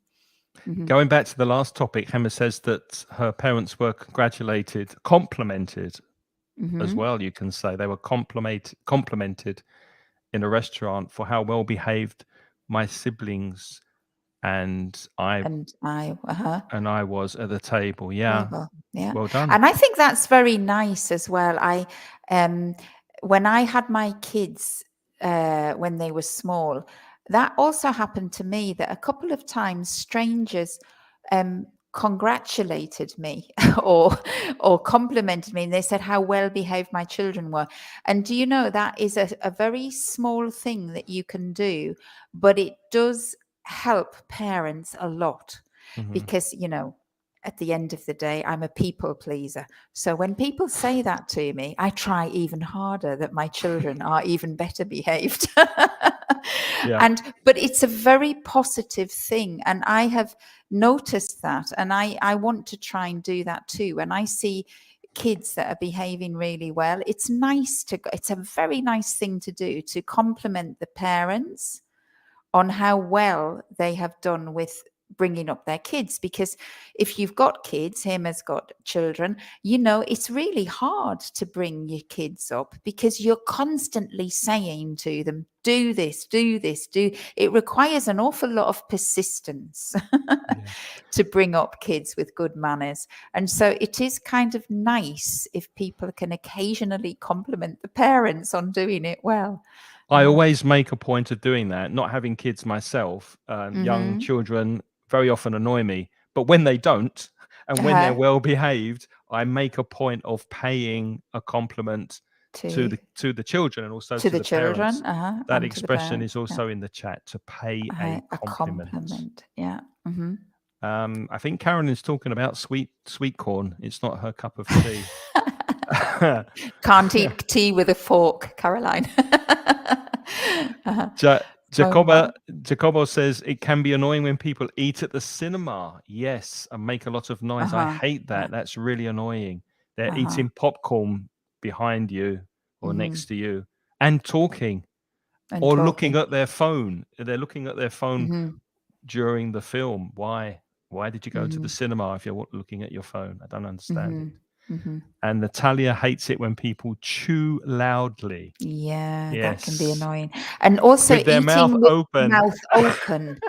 Hmm. Going back to the last topic, Hemma says that her parents were complimented as Hmm. well. You can say they were complimented in a restaurant for how well behaved my siblings and And I was at the table. Yeah, table. Yeah. well done. And I think that's very nice as well. Um when I had my kids when they were small, that also happened to me that a couple of times strangers congratulated me or complimented me, and they said how well behaved my children were. And do you know that is a very small thing that you can do, but it does help parents a lot Hmm. because at the end of the day, I'm a people pleaser. So when people say that to me, I try even harder that my children are even better behaved. Yeah. But it's a very positive thing. And I have noticed that. And I want to try and do that too. When I see kids that are behaving really well, it's a very nice thing to do, to compliment the parents on how well they have done with bringing up their kids. Because if you've got kids, him has got children, it's really hard to bring your kids up because you're constantly saying to them, do this, do this, do. It requires an awful lot of persistence Yeah. to bring up kids with good manners. And so it is kind of nice if people can occasionally compliment the parents on doing it well. I always make a point of doing that, not having kids myself. Young Mm-hmm. children very often annoy me, but when they don't, and when they're Uh-huh. well behaved, I make a point of paying a compliment To to the children and also to to the the parents. children, That and to the expression is parents. Yeah, also in the chat, to pay a a compliment. compliment. Yeah. Hmm. I think Karen is talking about sweet corn. It's not her cup of tea. Can't eat tea with a fork, Caroline. Ja- Oh my. Jacobo says it can be annoying when people eat at the cinema. Yes, and make a lot of noise. I Uh-huh. hate Yeah. that. That's really annoying. They're Uh-huh. eating popcorn behind you or Hmm. next to you and talking And or looking talking. at their phone. They're looking at their phone Hmm. during the film. Why? Why did you go to the Hmm. cinema if you're looking at your phone? I don't understand Hmm. it. Hmm. And Natalia hates it when people chew loudly. Yeah, that can be Yes. annoying. And also With their mouth eating with open. mouth open.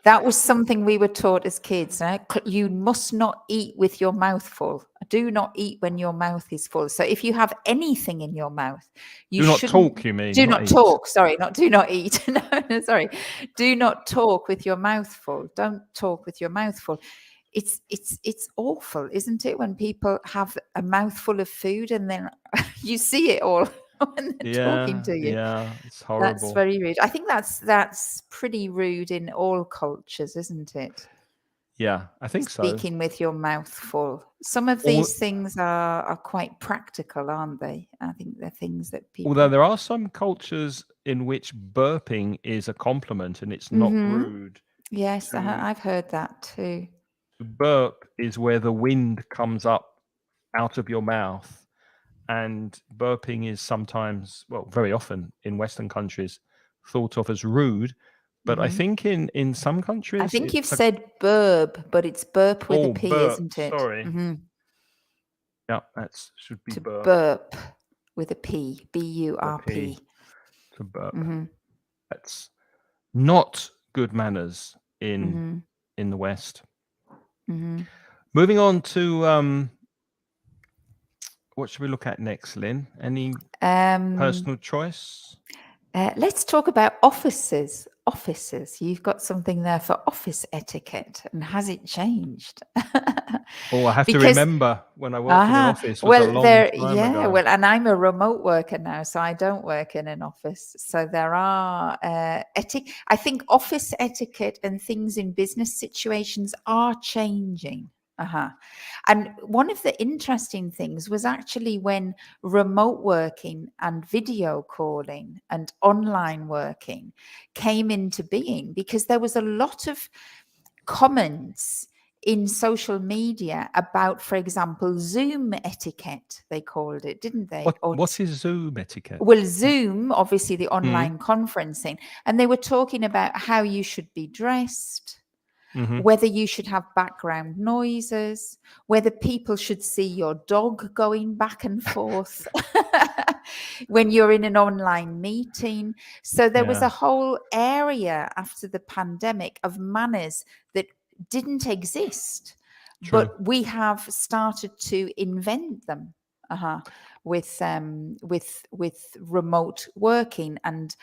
That was something we were taught as kids. You must not eat with your mouth full. Do not eat when your mouth is full. So if you have anything in your mouth, you Do not shouldn't. talk, you mean, Do not not eat. talk. Sorry, not do not eat. No, no, sorry. Do not talk with your mouth full. Don't talk with your mouth full. It's awful, isn't it, when people have a mouthful of food and then you see it all when they're talking Yeah, to you. yeah, it's That's horrible. very rude. I think that's pretty rude in all cultures, isn't it? Yeah, I think so. Speaking with your mouth full. Some of Al these things are quite practical, aren't they? I think they're things that Although people. there are some cultures in which burping is a compliment and it's not Hmm. rude. Yes, To I've heard that too. burp is where the wind comes up out of your mouth, and burping is sometimes, well, very often in Western countries, thought of as rude. But I Hmm. think in some I countries think you've it's a said burb, but it's burp with a oh, P, burp, isn't it? sorry. Hmm. Yeah, that should be To burp, burp with a P, a B-U-R-P. P, to burp. Hmm. That's not good manners in Hmm. in the West. Mm-hmm. Moving on to what should we look at next, Lynn? Any personal choice? Let's talk about offices. Offices. You've got something there for office etiquette, and has it changed? Oh, I have to Because remember when I worked in an office was a well, long time yeah, ago. well, and I'm a remote worker now, so I don't work in an office. So there are I think office etiquette and things in business situations are changing. And one of the interesting things was actually when remote working and video calling and online working came into being, because there was a lot of comments in social media about, for example, Zoom etiquette, they called it, didn't they? What is Zoom etiquette? Well, Zoom, obviously the Mm-hmm. online conferencing, and they were talking about how you should be dressed, Mm-hmm. whether you should have background noises, whether people should see your dog going back and forth when you're in an online meeting. So there was Yeah, a whole area after the pandemic of manners that didn't exist, true. but we have started to invent them. With remote working and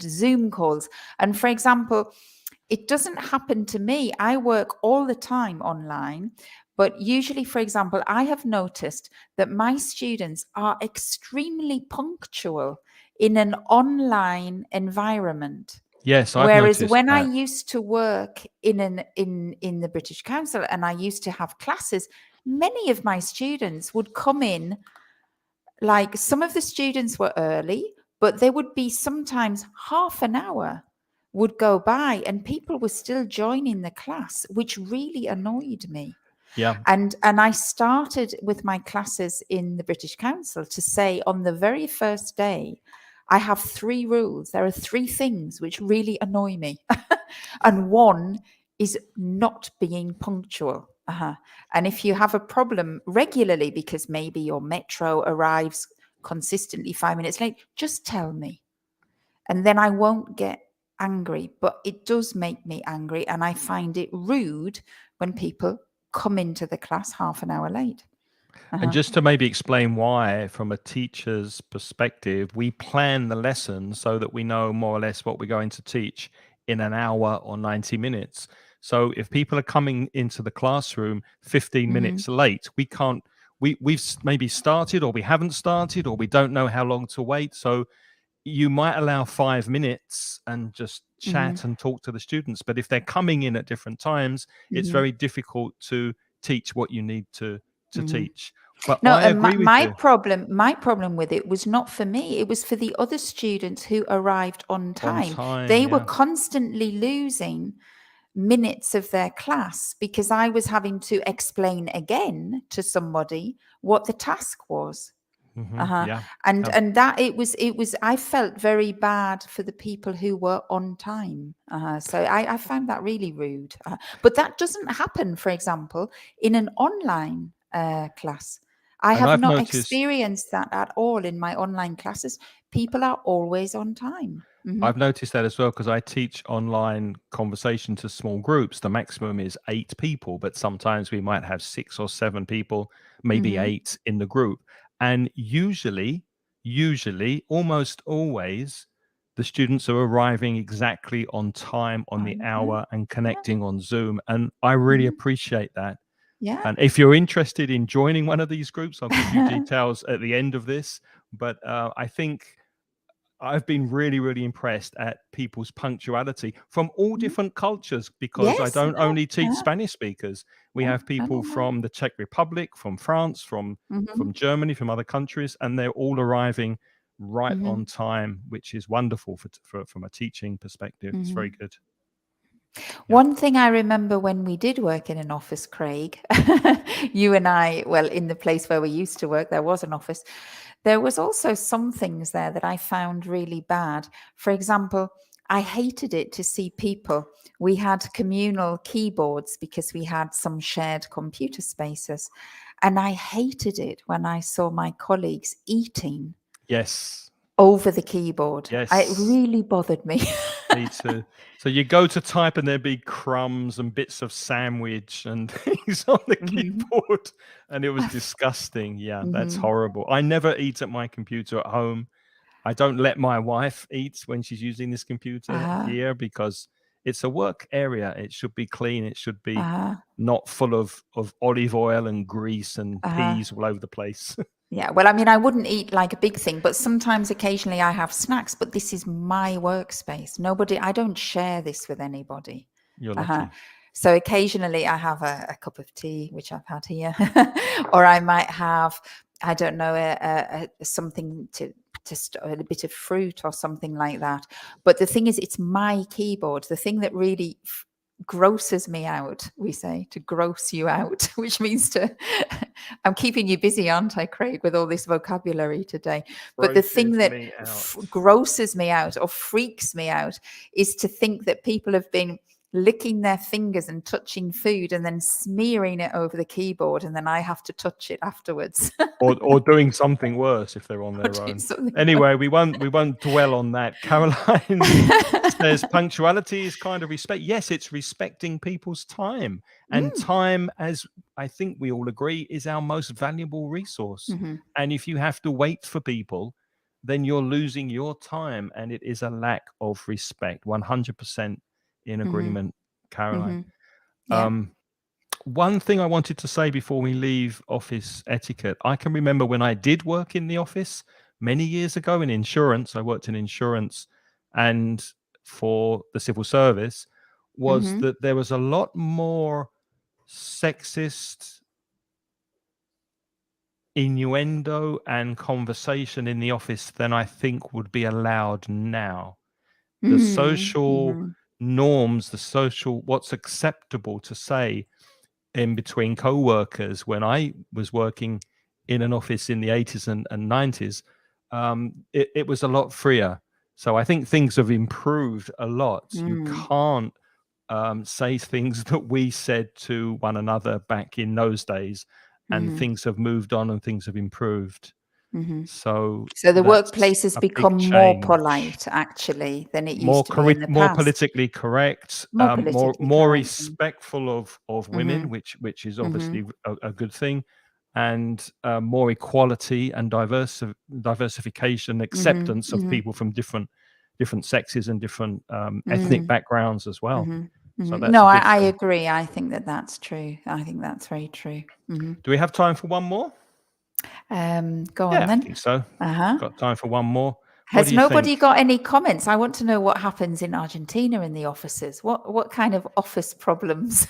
Zoom calls. And for example, it doesn't happen to me. I work all the time online, but usually, for example, I have noticed that my students are extremely punctual in an online environment. Yes, I've Whereas noticed when I that. used to work in the British Council and I used to have classes, many of my students would come in, like some of the students were early, but there would be sometimes half an hour would go by and people were still joining the class, which really annoyed me. Yeah. And I started with my classes in the British Council to say on the very first day, I have 3 rules. There are 3 things which really annoy me. And one is not being punctual. And if you have a problem regularly because maybe your metro arrives consistently 5 minutes late, just tell me. And then I won't get angry. But it does make me angry. And I find it rude when people come into the class half an hour late. And just to maybe explain why, from a teacher's perspective, we plan the lesson so that we know more or less what we're going to teach in an hour or 90 minutes. So if people are coming into the classroom 15 minutes late, we can't, we've maybe started or we haven't started or we don't know how long to wait. So you might allow 5 minutes and just chat and talk to the students. But if they're coming in at different times, it's very difficult to teach what you need to teach. But No, I and agree with you. my problem with it was not for me. It was for the other students who arrived on On time. time, They were yeah. constantly losing minutes of their class because I was having to explain again to somebody what the task was. Yeah. And that it was I felt very bad for the people who were on time. So I found that really rude. But that doesn't happen, for example, in an online class. I And have I've not noticed experienced that at all in my online classes. People are always on time. I've noticed that as well because I teach online conversation to small groups. The maximum is 8 people, but sometimes we might have 6 or 7 people, maybe 8 in the group. And usually, almost always, the students are arriving exactly on time on the hour and connecting on Zoom. And I really appreciate that. Yeah. And if you're interested in joining one of these groups, I'll give you details at the end of this. But I think I've been really, really impressed at people's punctuality from all different cultures, because I Yes. don't No, only teach no, Spanish speakers. We no, have no, people no, no. from the Czech Republic, from France, from Germany, from other countries, and they're all arriving right on time, which is wonderful from a teaching perspective. It's very good. Yeah. One thing I remember when we did work in an office, Craig, you and I, well, in the place where we used to work, there was an office. There was also some things there that I found really bad. For example, I hated it to see people. We had communal keyboards because we had some shared computer spaces. And I hated it when I saw my colleagues eating Yes. over the keyboard. It Yes. really bothered me. me too. So you go to type and there'd be crumbs and bits of sandwich and things on the keyboard, and it was disgusting. Yeah, that's horrible. I never eat at my computer at home. I don't let my wife eat when she's using this computer here because it's a work area. It should be clean. It should be not full of olive oil and grease and peas all over the place. Yeah, well, I mean, I wouldn't eat like a big thing, but sometimes occasionally I have snacks, but this is my workspace. I don't share this with anybody. You're lucky. So occasionally I have a cup of tea, which I've had here, or I might have, I don't know, something a bit of fruit or something like that. But the thing is, it's my keyboard. The thing that really grosses me out, we say, to gross you out, which means I'm keeping you busy, aren't I, Craig, with all this vocabulary today? But the thing that grosses me out or freaks me out is to think that people have been licking their fingers and touching food and then smearing it over the keyboard, and then I have to touch it afterwards. or doing something worse if they're on their own. Anyway, we won't dwell on that. Caroline says punctuality is kind of respect. Yes, it's respecting people's time, and time, as I think we all agree, is our most valuable resource. And if you have to wait for people, then you're losing your time, and it is a lack of respect. 100% in agreement, Caroline. One thing I wanted to say before we leave office etiquette, I can remember when I did work in the office many years ago in insurance. I worked in insurance and for the civil service, was that there was a lot more sexist innuendo and conversation in the office than I think would be allowed now. The social norms, what's acceptable to say in between co-workers when I was working in an office in the 80s and 90s, it was a lot freer. So I think things have improved a lot. You can't say things that we said to one another back in those days, and things have moved on and things have improved. So the workplace has become more polite, actually, than it used to be in the past. More politically correct, more respectful of women, which is obviously a good thing, and more equality and diversification, acceptance of people from different different sexes and different ethnic backgrounds as well. So that's no, I agree. I think that's true. I think that's very true. Do we have time for one more? Go on then. I think so. Got time for one more. Has nobody got any comments? I want to know what happens in Argentina in the offices. What kind of office problems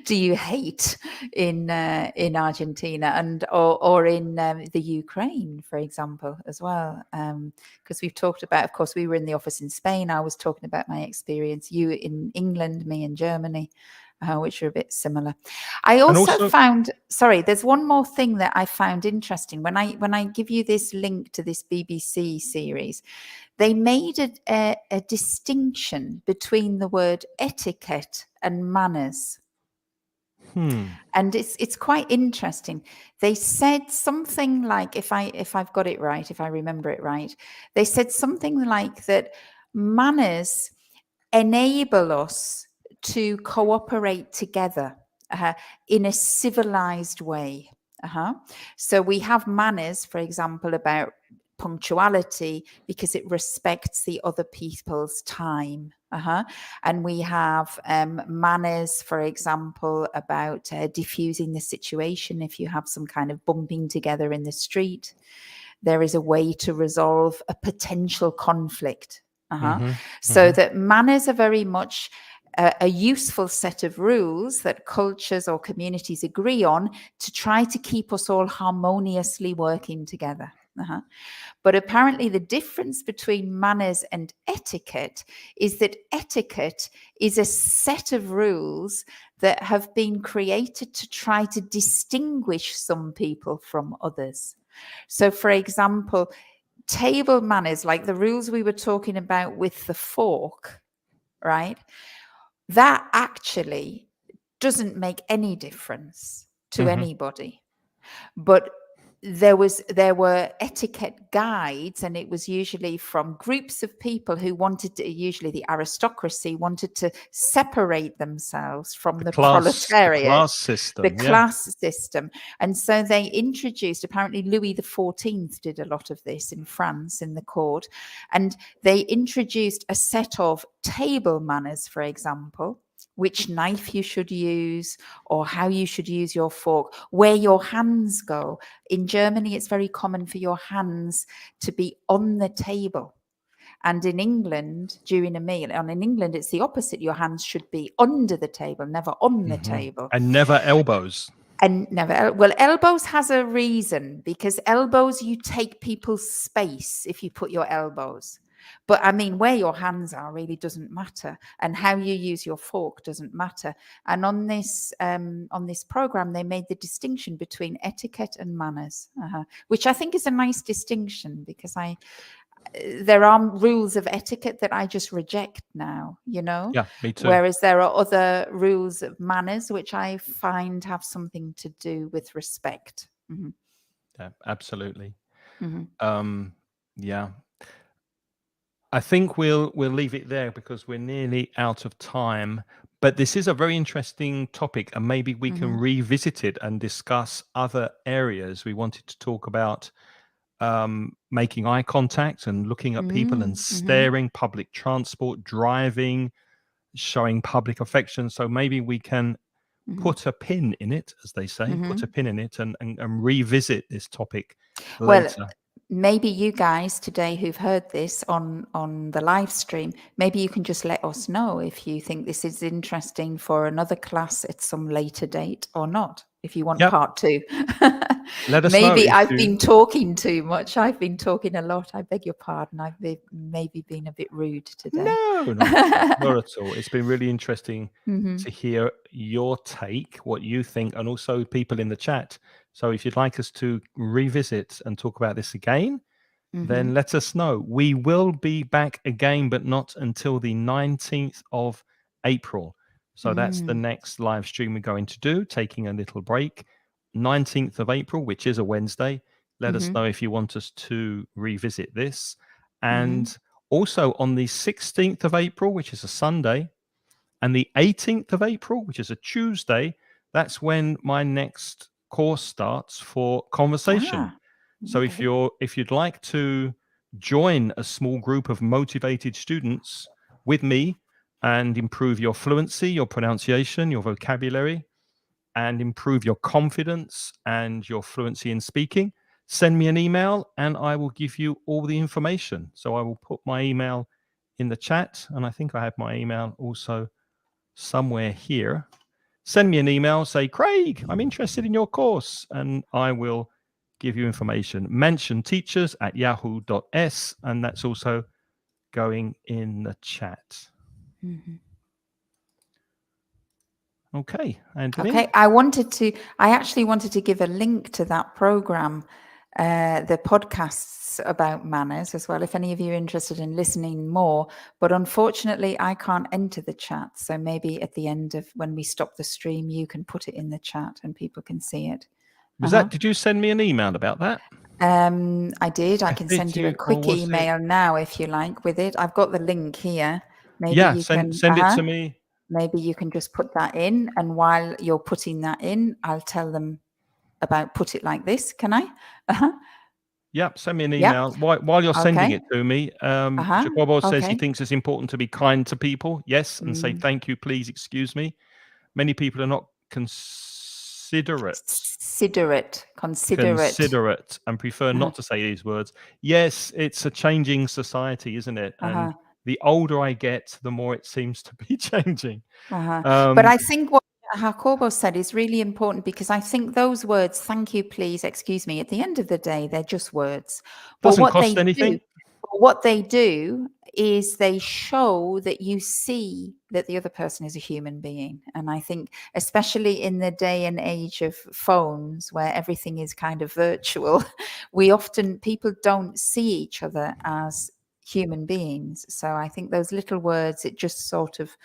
do you hate in Argentina and or in the Ukraine, for example, as well? Because we've talked about, of course, we were in the office in Spain. I was talking about my experience. You in England, me in Germany. Which are a bit similar. I also found, sorry, there's one more thing that I found interesting. When I give you this link to this BBC series, they made a distinction between the word etiquette and manners. And it's quite interesting. They said something like, if I've got it right, if I remember it right, they said something like that manners enable us to cooperate together in a civilized way. So we have manners, for example, about punctuality because it respects the other people's time. And we have manners, for example, about diffusing the situation. If you have some kind of bumping together in the street, there is a way to resolve a potential conflict. So that manners are very much a useful set of rules that cultures or communities agree on to try to keep us all harmoniously working together. But apparently the difference between manners and etiquette is that etiquette is a set of rules that have been created to try to distinguish some people from others. So, for example, table manners, like the rules we were talking about with the fork, right? That actually doesn't make any difference to anybody. But there were etiquette guides, and it was usually from groups of people who wanted to, usually the aristocracy wanted to separate themselves from the proletariat, class system. the Yeah. class system. And so they introduced, apparently Louis XIV did a lot of this in France in the court, and they introduced a set of table manners, for example, which knife you should use, or how you should use your fork, where your hands go. In Germany, it's very common for your hands to be on the table. And in England, during a meal, and in England, it's the opposite. Your hands should be under the table, never on the table. And never elbows. And never, well, elbows has a reason, because elbows, you take people's space if you put your elbows. But I mean, where your hands are really doesn't matter, and how you use your fork doesn't matter. And on this program, they made the distinction between etiquette and manners, which I think is a nice distinction, because there are rules of etiquette that I just reject now, you know? Yeah, me too. Whereas there are other rules of manners which I find have something to do with respect. Mm-hmm. Yeah, absolutely. Mm-hmm. Yeah. I think we'll leave it there because we're nearly out of time. But this is a very interesting topic, and maybe we can revisit it and discuss other areas. We wanted to talk about making eye contact and looking at people and staring, public transport, driving, showing public affection. So maybe we can put a pin in it, as they say, put a pin in it and revisit this topic later. Well, maybe you guys today who've heard this on the live stream, maybe you can just let us know if you think this is interesting for another class at some later date or not, if you want part 2. Let us maybe know. I've been talking too much. I've been talking a lot. I beg your pardon. I've maybe been a bit rude today. No, not at all. It's been really interesting to hear your take, what you think, and also people in the chat. So if you'd like us to revisit and talk about this again, then let us know. We will be back again, but not until the 19th of April. So that's the next live stream we're going to do, taking a little break. 19th of April, which is a Wednesday. Let us know if you want us to revisit this. And also on the 16th of April, which is a Sunday, and the 18th of April, which is a Tuesday, that's when my next course starts for conversation. So if you'd like to join a small group of motivated students with me and improve your fluency, your pronunciation, your vocabulary, and improve your confidence and your fluency in speaking, send me an email and I will give you all the information. So I will put my email in the chat, and I think I have my email also somewhere here. Send me an email, say, Craig, I'm interested in your course, and I will give you information. Mention teachers@yahoo.es, and that's also going in the chat. Okay. Anthony? Okay. I actually wanted to give a link to that program, the podcasts about manners as well, if any of you are interested in listening more. But unfortunately, I can't enter the chat. So maybe at the end of when we stop the stream, you can put it in the chat and people can see it. Did you send me an email about that? I did. I can send you a quick email now if you like with it. I've got the link here. Maybe you can send it to me. Maybe you can just put that in, and while you're putting that in, I'll tell them about put it like this. Can I? Yep, send me an email. While you're sending it to me, Jacobo says he thinks it's important to be kind to people. Yes, and say thank you, please, excuse me. Many people are not considerate and prefer not to say these words. Yes, it's a changing society, isn't it? And the older I get, the more it seems to be changing. But I think what Jacobo said is really important, because I think those words, thank you, please, excuse me, at the end of the day, they're just words. Doesn't cost anything. What they do is they show that you see that the other person is a human being. And I think, especially in the day and age of phones where everything is kind of virtual, people don't see each other as human beings. So I think those little words, it just sort of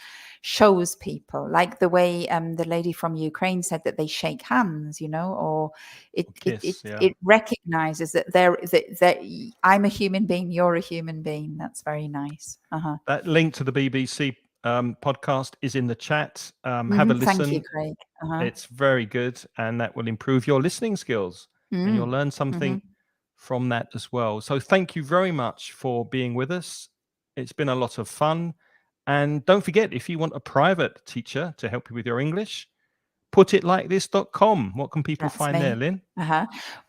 shows people, like the way the lady from Ukraine said that they shake hands, or Kiss, yeah. it recognizes that I'm a human being, you're a human being. That's very nice. That link to the BBC podcast is in the chat. Have a Thank you, listen. Craig. It's very good, and that will improve your listening skills, and you'll learn something from that as well. So thank you very much for being with us. It's been a lot of fun. And don't forget, if you want a private teacher to help you with your English, putitlikethis.com. What can people That's find there, me. Lynne?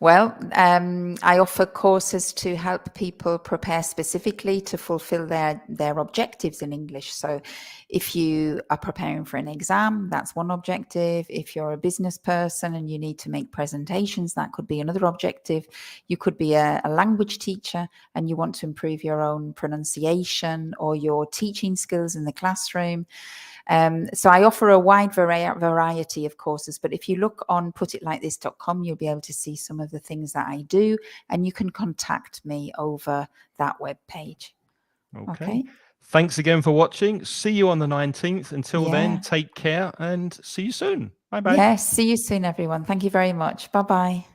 Well, I offer courses to help people prepare specifically to fulfill their objectives in English. So if you are preparing for an exam, that's one objective. If you're a business person and you need to make presentations, that could be another objective. You could be a language teacher and you want to improve your own pronunciation or your teaching skills in the classroom. So I offer a wide variety of courses, but if you look on putitlikethis.com, you'll be able to see some of the things that I do, and you can contact me over that web page. Okay. Thanks again for watching. See you on the 19th. Until then, Yeah. take care and see you soon. Bye-bye. Yes. See you soon, everyone. Thank you very much. Bye-bye.